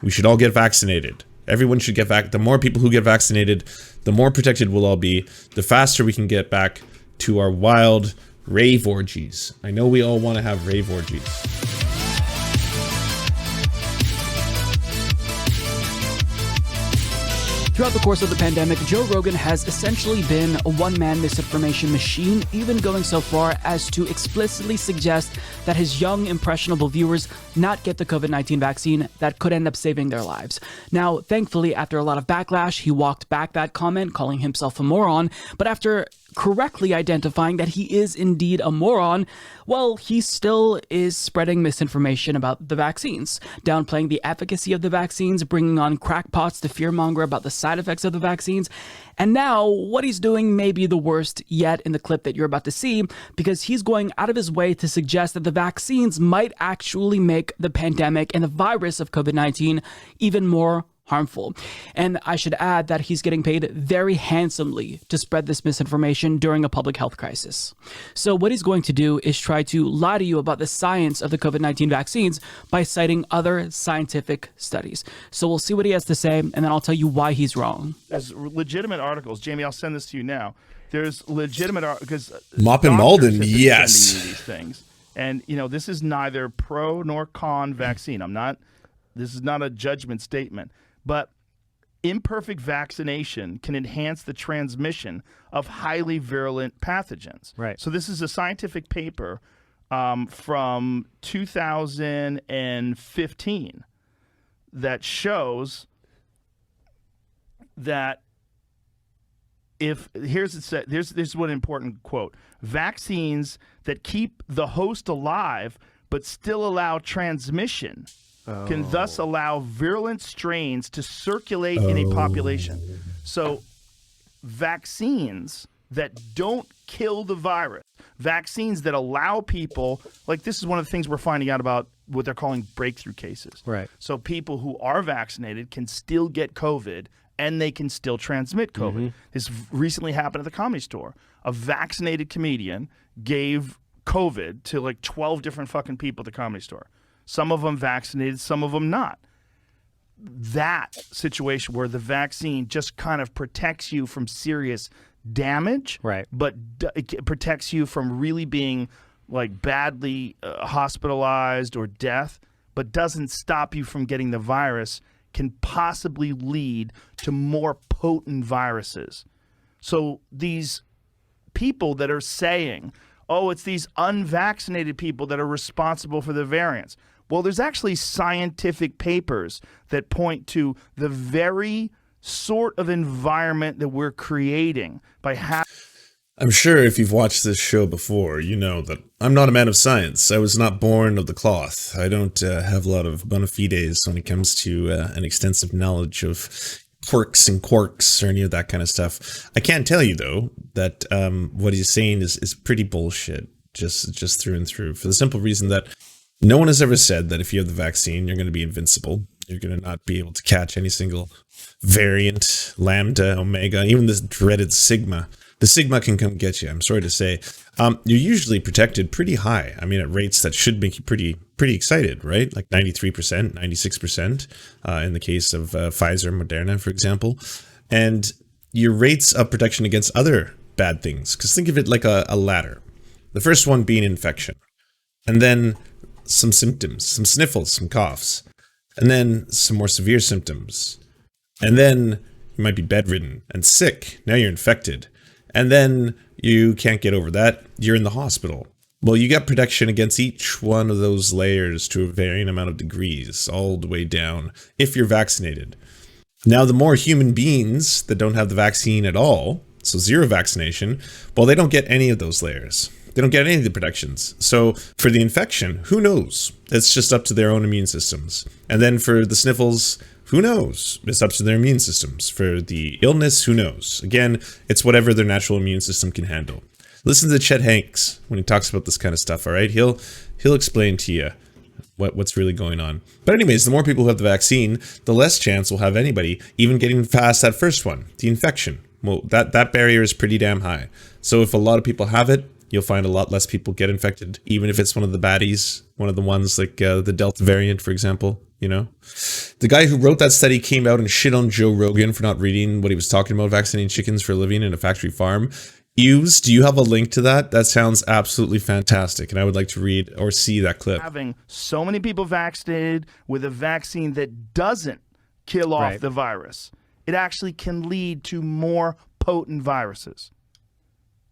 We should all get vaccinated. Everyone should get the more people who get vaccinated, the more protected we'll all be, the faster we can get back to our wild rave orgies. I know we all want to have rave orgies. Throughout the course of the pandemic, Joe Rogan has essentially been a one-man misinformation machine, even going so far as to explicitly suggest that his young, impressionable viewers not get the COVID-19 vaccine that could end up saving their lives. Now, thankfully, after a lot of backlash, he walked back that comment, calling himself a moron, but after correctly identifying that he is indeed a moron, well, he still is spreading misinformation about the vaccines, downplaying the efficacy of the vaccines, bringing on crackpots to fearmonger about the side effects of the vaccines. And now what he's doing may be the worst yet in the clip that you're about to see, because he's going out of his way to suggest that the vaccines might actually make the pandemic and the virus of COVID-19 even more harmful. And I should add that he's getting paid very handsomely to spread this misinformation during a public health crisis. So what he's going to do is try to lie to you about the science of the COVID-19 vaccines by citing other scientific studies. So we'll see what he has to say, and then I'll tell you why he's wrong. There's legitimate articles. Jamie, I'll send this to you now. There's legitimate articles. Mop and Malden, yes. These things. And, you know, this is neither pro nor con vaccine. This is not a judgment statement. But imperfect vaccination can enhance the transmission of highly virulent pathogens. Right. So this is a scientific paper from 2015 that shows that here's what an important quote: vaccines that keep the host alive but still allow transmission can thus allow virulent strains to circulate in a population. So vaccines that don't kill the virus, vaccines that allow people, like this is one of the things we're finding out about what they're calling breakthrough cases. Right. So people who are vaccinated can still get COVID and they can still transmit COVID. Mm-hmm. This recently happened at the Comedy Store. A vaccinated comedian gave COVID to like 12 different fucking people at the Comedy Store. Some of them vaccinated, some of them not. That situation where the vaccine just kind of protects you from serious damage, right? But it protects you from really being like badly hospitalized or death, but doesn't stop you from getting the virus, can possibly lead to more potent viruses. So these people that are saying, oh, it's these unvaccinated people that are responsible for the variants. Well, there's actually scientific papers that point to the very sort of environment that we're creating by having. I'm sure if you've watched this show before, you know that I'm not a man of science. I was not born of the cloth. I don't have a lot of bona fides when it comes to an extensive knowledge of quirks and quarks or any of that kind of stuff. I can tell you, though, that what he's saying is pretty bullshit, just through and through, for the simple reason that no one has ever said that if you have the vaccine, you're going to be invincible. You're going to not be able to catch any single variant, lambda, omega, even this dreaded sigma. The sigma can come get you, I'm sorry to say. You're usually protected pretty high. I mean, at rates that should make you pretty excited, right? Like 93%, 96% in the case of Pfizer, Moderna, for example. And your rates of protection against other bad things, because think of it like a ladder. The first one being infection, and then some symptoms, some sniffles, some coughs, and then some more severe symptoms. And then you might be bedridden and sick. Now you're infected. And then you can't get over that. You're in the hospital. Well, you got protection against each one of those layers to a varying amount of degrees, all the way down, if you're vaccinated. Now, the more human beings that don't have the vaccine at all, so zero vaccination, well, they don't get any of those layers. They don't get any of the protections. So for the infection, who knows? It's just up to their own immune systems. And then for the sniffles, who knows? It's up to their immune systems. For the illness, who knows? Again, it's whatever their natural immune system can handle. Listen to Chet Hanks when he talks about this kind of stuff, all right? He'll explain to you what's really going on. But anyways, the more people who have the vaccine, the less chance we'll have anybody even getting past that first one, the infection. Well, that barrier is pretty damn high. So if a lot of people have it, you'll find a lot less people get infected, even if it's one of the baddies, one of the ones like the Delta variant, for example. you know? The guy who wrote that study came out and shit on Joe Rogan for not reading what he was talking about, vaccinating chickens for a living in a factory farm. Ews, do you have a link to that? That sounds absolutely fantastic, and I would like to read or see that clip. Having so many people vaccinated with a vaccine that doesn't kill off the virus, it actually can lead to more potent viruses.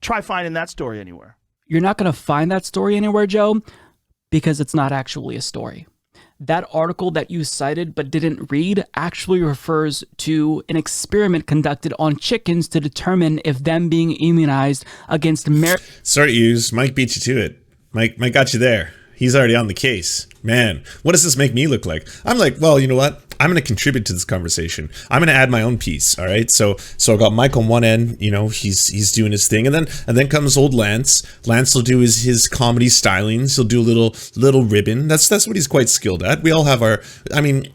Try finding that story anywhere. You're not going to find that story anywhere, Joe, because it's not actually a story. That article that you cited but didn't read actually refers to an experiment conducted on chickens to determine if them being immunized against Sorry, Hughes. Mike beat you to it. Mike got you there. He's already on the case. Man, what does this make me look like? I'm like, well, you know what? I'm going to contribute to this conversation. I'm going to add my own piece. All right. So I got Mike on one end, you know, he's doing his thing. And then comes old Lance. Lance will do his comedy stylings. He'll do a little ribbon. That's what he's quite skilled at. We all have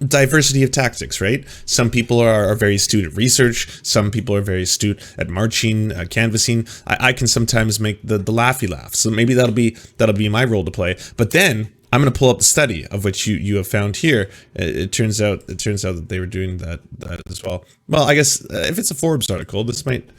diversity of tactics, right? Some people are very astute at research. Some people are very astute at marching, canvassing. I can sometimes make the laughy laugh. So maybe that'll be my role to play. But then I'm going to pull up the study of which you have found here. It turns out that they were doing that as well. Well, I guess if it's a Forbes article, this might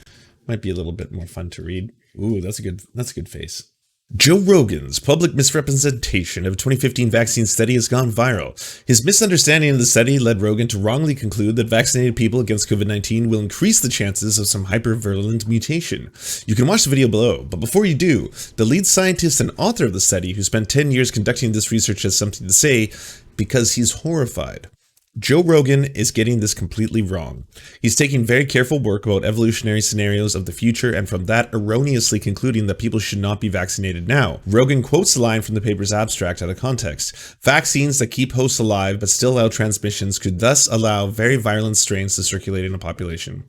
be a little bit more fun to read. Ooh, that's a good face. Joe Rogan's public misrepresentation of a 2015 vaccine study has gone viral. His misunderstanding of the study led Rogan to wrongly conclude that vaccinated people against COVID-19 will increase the chances of some hypervirulent mutation. You can watch the video below, but before you do, the lead scientist and author of the study, who spent 10 years conducting this research, has something to say because he's horrified. Joe Rogan is getting this completely wrong. He's taking very careful work about evolutionary scenarios of the future and from that erroneously concluding that people should not be vaccinated now. Rogan quotes the line from the paper's abstract out of context. Vaccines that keep hosts alive but still allow transmissions could thus allow very virulent strains to circulate in a population.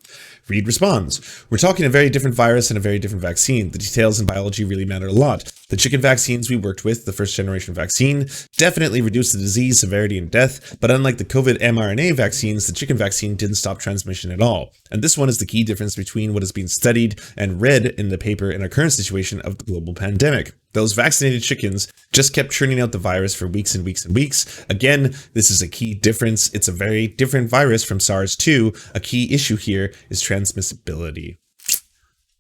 Reed responds, we're talking a very different virus and a very different vaccine. The details in biology really matter a lot. The chicken vaccines we worked with, the first generation vaccine, definitely reduced the disease severity and death, but unlike the COVID mRNA vaccines, the chicken vaccine didn't stop transmission at all. And this one is the key difference between what is being studied and read in the paper in our current situation of the global pandemic. Those vaccinated chickens just kept churning out the virus for weeks and weeks and weeks. Again, this is a key difference. It's a very different virus from SARS-2. A key issue here is transmissibility.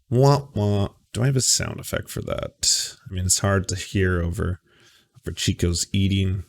Wah, wah. Do I have a sound effect for that? I mean, it's hard to hear over Chico's eating.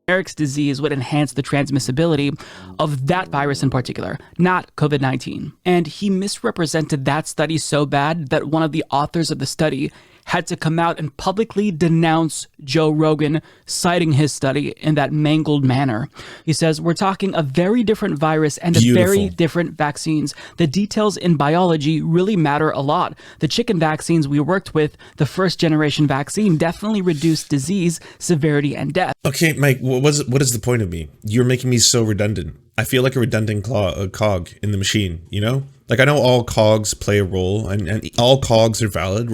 Eric's disease would enhance the transmissibility of that virus in particular, not COVID-19. And he misrepresented that study so bad that one of the authors of the study had to come out and publicly denounce Joe Rogan, citing his study in that mangled manner. He says, we're talking a very different virus and very different vaccines. The details in biology really matter a lot. The chicken vaccines we worked with, the first generation vaccine, definitely reduced disease, severity, and death. Okay, Mike, what is the point of me? You're making me so redundant. I feel like a redundant cog in the machine, you know? Like, I know all cogs play a role and all cogs are valid.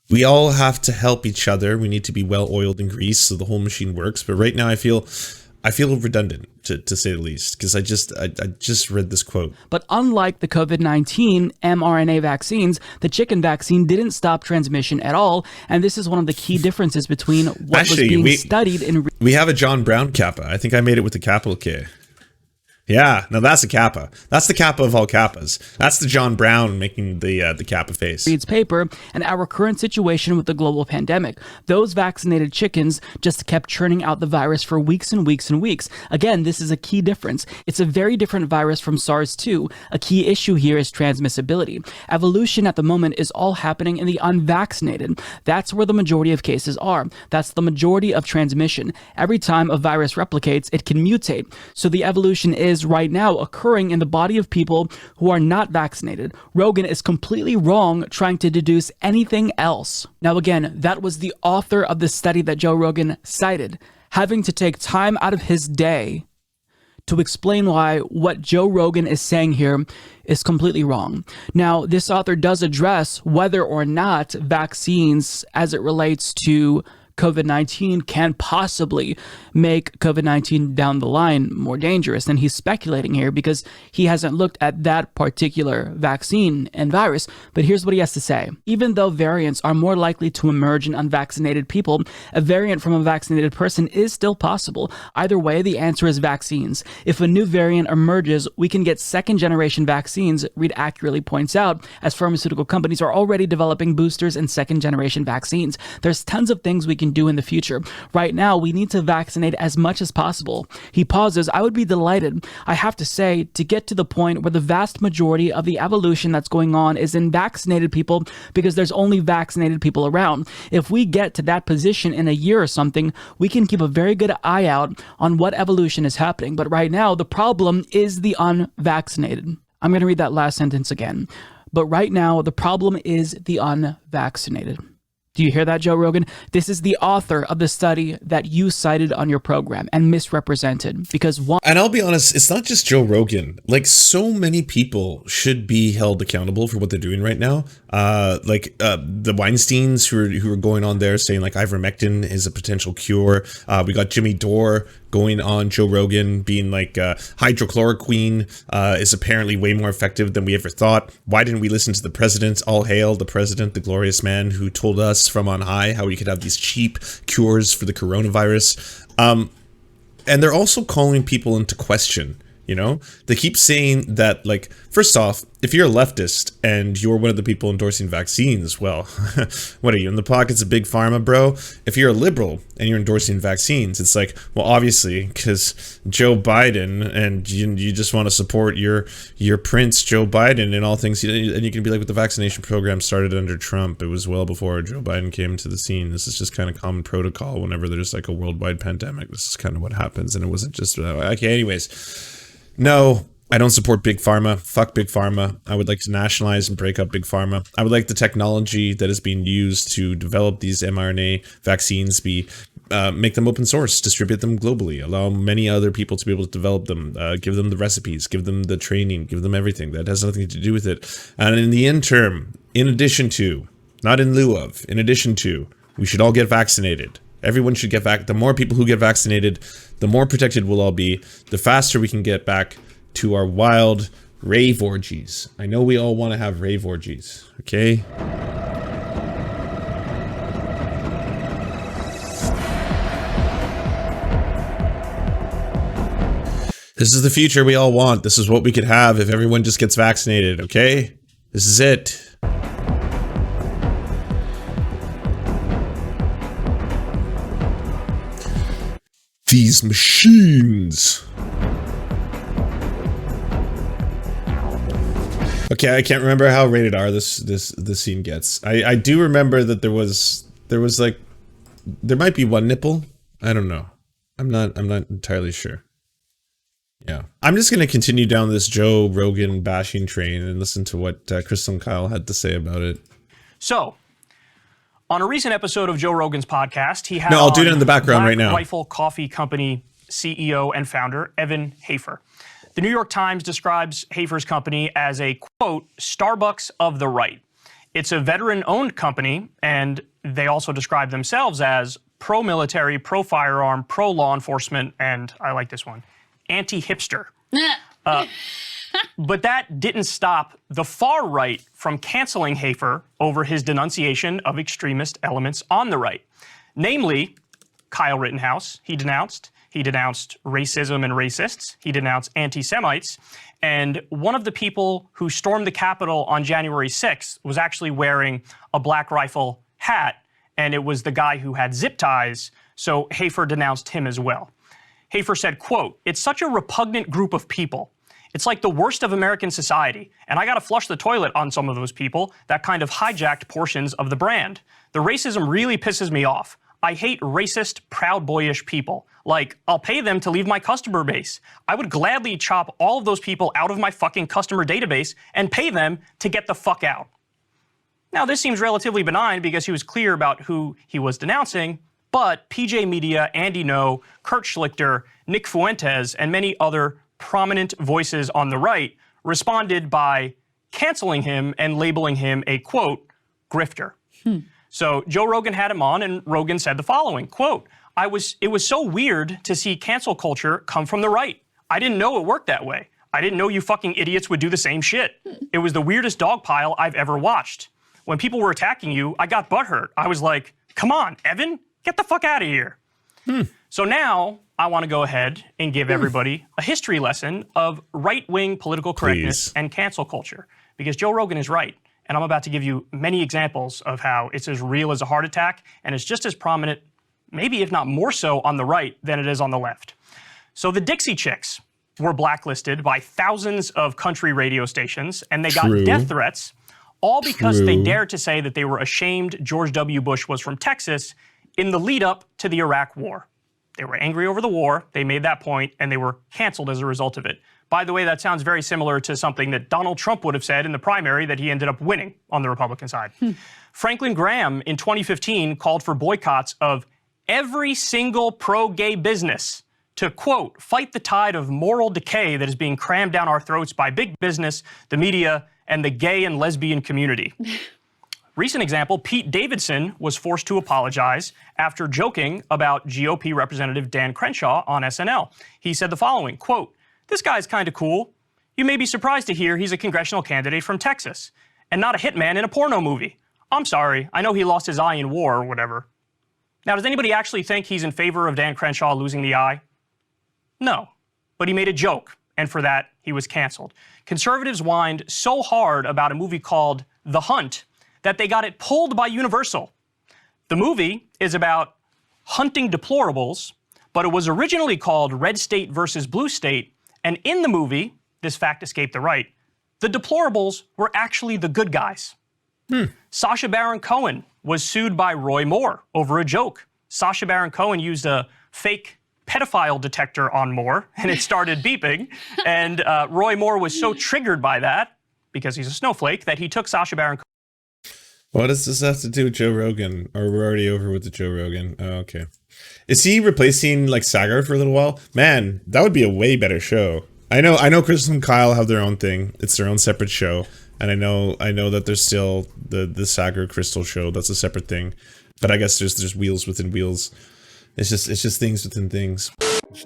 We all have to help each other. We need to be well oiled and greased so the whole machine works. But right now I feel redundant to say the least, because I just read this quote. But unlike the COVID-19 mRNA vaccines, the chicken vaccine didn't stop transmission at all. And this is one of the key differences between what was being studied in... We have a John Brown kappa. I think I made it with the capital K. Yeah, no, that's a kappa. That's the kappa of all kappas. That's the John Brown making the kappa face. Reed's paper and our current situation with the global pandemic. Those vaccinated chickens just kept churning out the virus for weeks and weeks and weeks. Again, this is a key difference. It's a very different virus from SARS-2. A key issue here is transmissibility. Evolution at the moment is all happening in the unvaccinated. That's where the majority of cases are. That's the majority of transmission. Every time a virus replicates, it can mutate. So the evolution is right now occurring in the body of people who are not vaccinated. Rogan is completely wrong trying to deduce anything else. Now again, that was the author of the study that Joe Rogan cited, having to take time out of his day to explain why what Joe Rogan is saying here is completely wrong. Now, this author does address whether or not vaccines as it relates to COVID-19 can possibly make COVID-19 down the line more dangerous. And he's speculating here because he hasn't looked at that particular vaccine and virus. But here's what he has to say. Even though variants are more likely to emerge in unvaccinated people, a variant from a vaccinated person is still possible. Either way, the answer is vaccines. If a new variant emerges, we can get second-generation vaccines, Reed accurately points out, as pharmaceutical companies are already developing boosters and second-generation vaccines. There's tons of things we can do in the future. Right now, we need to vaccinate as much as possible. He pauses. I would be delighted, I have to say, to get to the point where the vast majority of the evolution that's going on is in vaccinated people because there's only vaccinated people around. If we get to that position in a year or something, we can keep a very good eye out on what evolution is happening. But right now, the problem is the unvaccinated. I'm going to read that last sentence again. But right now, the problem is the unvaccinated. Do you hear that, Joe Rogan? This is the author of the study that you cited on your program and misrepresented because one. And I'll be honest, it's not just Joe Rogan. Like, so many people should be held accountable for what they're doing right now. The Weinsteins who are going on there saying like ivermectin is a potential cure. We got Jimmy Dore going on Joe Rogan being like hydrochloroquine is apparently way more effective than we ever thought. Why didn't we listen to the president? All hail the president, the glorious man who told us from on high how we could have these cheap cures for the coronavirus. And they're also calling people into question. You know, they keep saying that, like, first off, if you're a leftist and you're one of the people endorsing vaccines, well, what are you, in the pockets of big pharma, bro? If you're a liberal and you're endorsing vaccines, it's like, well, obviously, because Joe Biden and you just want to support your prince, Joe Biden, and all things. And you can be like, with the vaccination program started under Trump, it was well before Joe Biden came to the scene. This is just kind of common protocol whenever there's like a worldwide pandemic. This is kind of what happens. And it wasn't just, okay, anyways. No, I don't support Big Pharma. Fuck Big Pharma. I would like to nationalize and break up Big Pharma. I would like the technology that is being used to develop these mRNA vaccines make them open source, distribute them globally, allow many other people to be able to develop them, give them the recipes, give them the training, give them everything. That has nothing to do with it. And in the interim, in addition to, not in lieu of, in addition to, we should all get vaccinated. Everyone should get back. The more people who get vaccinated, the more protected we'll all be. The faster we can get back to our wild rave orgies. I know we all want to have rave orgies, okay? This is the future we all want. This is what we could have if everyone just gets vaccinated, okay? This is it. These machines. Okay, I can't remember how rated R this scene gets. I do remember that there was like, there might be one nipple. I don't know. I'm not entirely sure. Yeah, I'm just gonna continue down this Joe Rogan bashing train and listen to what Crystal and Kyle had to say about it. So, on a recent episode of Joe Rogan's podcast, he had I'll do it in the background Black right now. Rifle Coffee Company CEO and founder Evan Hafer. The New York Times describes Hafer's company as a, quote, Starbucks of the right. It's a veteran-owned company, and they also describe themselves as pro-military, pro-firearm, pro-law enforcement, and I like this one, anti-hipster. But that didn't stop the far right from canceling Hafer over his denunciation of extremist elements on the right. Namely, Kyle Rittenhouse, he denounced racism and racists, he denounced anti-Semites, and one of the people who stormed the Capitol on January 6th was actually wearing a Black Rifle hat, and it was the guy who had zip ties, so Hafer denounced him as well. Hafer said, quote, "It's such a repugnant group of people. It's like the worst of American society, and I gotta flush the toilet on some of those people that kind of hijacked portions of the brand. The racism really pisses me off. I hate racist, proud boyish people. Like, I'll pay them to leave my customer base. I would gladly chop all of those people out of my fucking customer database and pay them to get the fuck out." Now, this seems relatively benign because he was clear about who he was denouncing, but PJ Media, Andy Ngo, Kurt Schlichter, Nick Fuentes, and many other prominent voices on the right responded by canceling him and labeling him a, quote, grifter. So Joe Rogan had him on, and Rogan said the following, quote, it was so weird to see cancel culture come from the right. I didn't know it worked that way. I didn't know you fucking idiots would do the same shit. It was the weirdest dog pile I've ever watched. When people were attacking you, I got butthurt. I was like, come on, Evan, get the fuck out of here. So now I want to go ahead and give everybody a history lesson of right-wing political correctness and cancel culture, because Joe Rogan is right. And I'm about to give you many examples of how it's as real as a heart attack, and it's just as prominent, maybe if not more so, on the right than it is on the left. So the Dixie Chicks were blacklisted by thousands of country radio stations, and they got death threats, all because they dared to say that they were ashamed George W. Bush was from Texas in the lead up to the Iraq War. They were angry over the war, they made that point, and they were canceled as a result of it. By the way, that sounds very similar to something that Donald Trump would have said in the primary that he ended up winning on the Republican side. Franklin Graham in 2015 called for boycotts of every single pro-gay business to, quote, fight the tide of moral decay that is being crammed down our throats by big business, the media, and the gay and lesbian community. Recent example, Pete Davidson was forced to apologize after joking about GOP Representative Dan Crenshaw on SNL. He said the following, quote, this guy's kind of cool. You may be surprised to hear he's a congressional candidate from Texas and not a hitman in a porno movie. I'm sorry, I know he lost his eye in war or whatever. Now, does anybody actually think he's in favor of Dan Crenshaw losing the eye? No, but he made a joke, and for that, he was canceled. Conservatives whined so hard about a movie called The Hunt that they got it pulled by Universal. The movie is about hunting deplorables, but it was originally called Red State versus Blue State, and in the movie, this fact escaped the right, the deplorables were actually the good guys. Sacha Baron Cohen was sued by Roy Moore over a joke. Sacha Baron Cohen used a fake pedophile detector on Moore, and it started beeping, and Roy Moore was so triggered by that, because he's a snowflake, that he took Sacha Baron Cohen. What does this have to do with Joe Rogan? Or we're already over with the Joe Rogan? Oh, okay. Is he replacing like Sagar for a little while? Man, that would be a way better show. I know Chris and Kyle have their own thing. It's their own separate show. And I know that there's still the Sagar Crystal show. That's a separate thing. But I guess there's wheels within wheels. It's just things within things.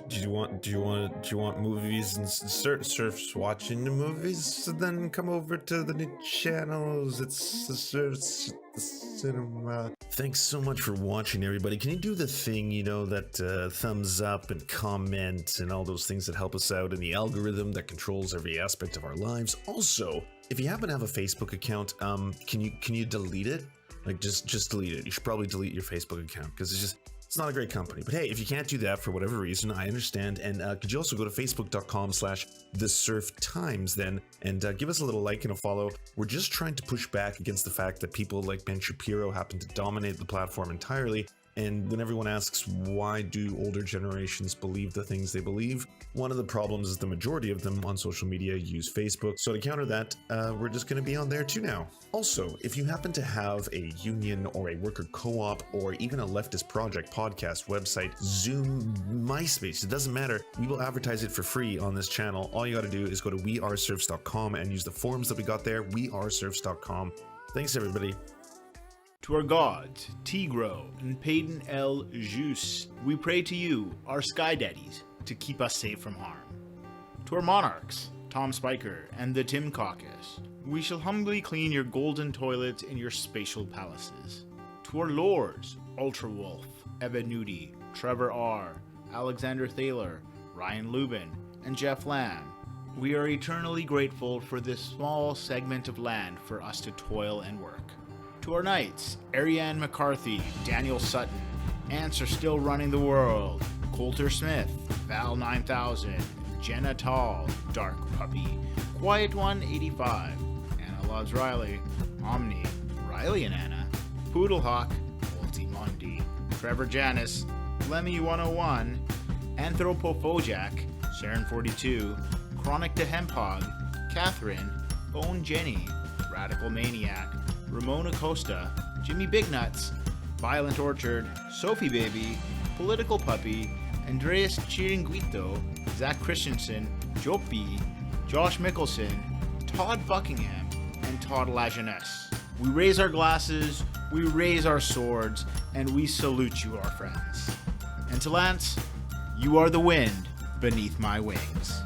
Do you want movies and Serfs watching the movies? So then come over to the new channels. It's the Serfs Cinema. Thanks so much for watching, everybody. Can you do the thing, you know, that thumbs up and comment and all those things that help us out in the algorithm that controls every aspect of our lives? Also, if you happen to have a Facebook account, can you delete it? Like just delete it. You should probably delete your Facebook account because it's not a great company. But hey, if you can't do that for whatever reason, I understand. And could you also go to facebook.com/thesurftimes then and give us a little like and a follow. We're just trying to push back against the fact that people like Ben Shapiro happen to dominate the platform entirely. And when everyone asks, why do older generations believe the things they believe? One of the problems is the majority of them on social media use Facebook. So to counter that, we're just going to be on there too now. Also, if you happen to have a union or a worker co-op or even a leftist project, podcast, website, Zoom, MySpace, it doesn't matter. We will advertise it for free on this channel. All you got to do is go to weareserfs.com and use the forms that we got there, weareserfs.com. Thanks, everybody. To our gods, Tigro and Payton El Jus, we pray to you, our sky daddies, to keep us safe from harm. To our monarchs, Tom Spiker and the Tim Caucus, we shall humbly clean your golden toilets in your spatial palaces. To our lords, Ultra Wolf, Evan Nudie, Trevor R., Alexander Thaler, Ryan Lubin, and Jeff Lamb, we are eternally grateful for this small segment of land for us to toil and work. To our knights, Ariane McCarthy, Daniel Sutton, Ants are still running the world, Coulter Smith, Val 9000, Jenna Tall, Dark Puppy, Quiet One 85, Anna Loves Riley, Omni, Riley and Anna, Poodlehawk, Multimundi, Trevor Janis, Lemmy 101, Anthropophojack, Sharon 42, Chronic to Hemphog, Catherine, Bone Jenny, Radical Maniac, Ramona Costa, Jimmy Bignuts, Violent Orchard, Sophie Baby, Political Puppy, Andreas Chiringuito, Zach Christensen, Jopi, Josh Mickelson, Todd Buckingham, and Todd Lajeunesse. We raise our glasses we raise our swords, and we salute you, our friends. And to Lance, you are the wind beneath my wings.